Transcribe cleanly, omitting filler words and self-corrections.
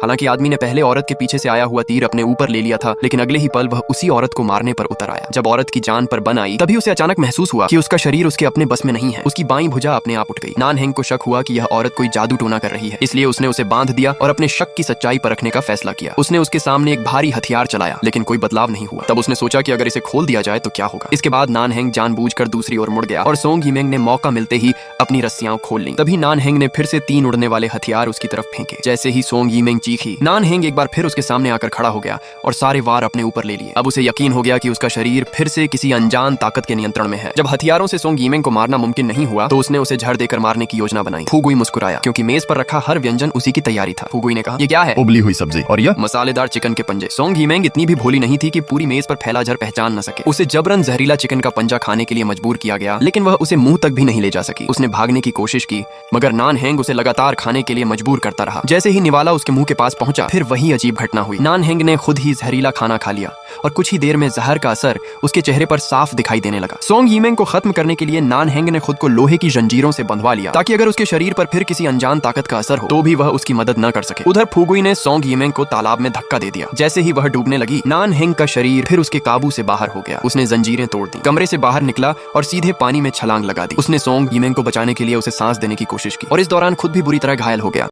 हालांकि आदमी ने पहले औरत के पीछे से आया हुआ तीर अपने ऊपर ले लिया था, लेकिन अगले ही पल वह उसी औरत को मारने पर उतर आया। जब औरत की जान पर बन आई तभी उसे अचानक महसूस हुआ कि उसका शरीर उसके अपने बस में नहीं है। उसकी बाईं भुजा अपने आप उठ गई। नानहेंग को शक हुआ कि यह औरत कोई जादू टोना कर रही है, इसलिए उसने उसे बांध दिया और अपने शक की सच्चाई परखने का फैसला किया। उसने उसके सामने एक भारी हथियार चलाया, लेकिन कोई बदलाव नहीं हुआ। तब उसने सोचा कि अगर इसे खोल दिया जाए तो क्या होगा। इसके बाद नानहेंग जानबूझकर दूसरी ओर मुड़ गया और सोंग यीमेंग ने मौका मिलते ही अपनी रस्सियां खोल ली। तभी नानहेंग ने फिर से 3 उड़ने वाले हथियार उसकी तरफ फेंके। जैसे ही सोंग यीमेंग चीखी, नानहेंग एक बार फिर उसके सामने आकर खड़ा हो गया और सारे वार अपने ऊपर ले लिए। अब उसे यकीन हो गया कि उसका शरीर फिर से किसी अनजान ताकत के नियंत्रण में है। जब हथियारों से सोंग यीमेंग को मारना मुमकिन नहीं हुआ तो उसने उसे झड़ देकर मारने की योजना बनाई। फुगुई मुस्कुराया क्योंकि मेज पर रखा हर व्यंजन उसी की तैयारी था। फुगुई ने कहा, ये क्या है? उबली हुई सब्जी। और यह मसालेदार चिकन के पंजे। सोंग यीमेंग इतनी भी भोली नहीं थी कि पूरी मेज पर फैला जहर पहचान न सके। उसे जबरन जहरीला चिकन का पंजा खाने के लिए मजबूर किया गया, लेकिन वह उसे मुंह तक भी नहीं ले जा सकी। उसने भागने की कोशिश की, मगर नानहेंग उसे लगातार खाने के लिए मजबूर करता रहा। जैसे ही निवाला उसके मुंह के पास पहुंचा, फिर वही अजीब घटना हुई। नानहेंग ने खुद ही जहरीला खाना खा लिया और कुछ ही देर में जहर का असर उसके चेहरे पर साफ दिखाई देने लगा। सोंग यीमेंग को खत्म करने के लिए नानहेंग ने खुद को लोहे की जंजीरों से बंधवा लिया, ताकि अगर उसके शरीर पर फिर किसी अनजान ताकत का असर हो तो भी वह उसकी मदद न कर सके। उधर फुगुई ने सोंग यीमेंग को तालाब में धक्का दे दिया। जैसे ही वह डूबने लगी, नानहेंग का शरीर फिर उसके काबू से बाहर हो गया। उसने जंजीरें तोड़ दी, कमरे से बाहर निकला और सीधे पानी में छलांग लगा दी। उसने सोंग यीमेंग को बचाने के लिए उसे सांस देने की कोशिश की और इस दौरान खुद भी बुरी तरह घायल हो गया।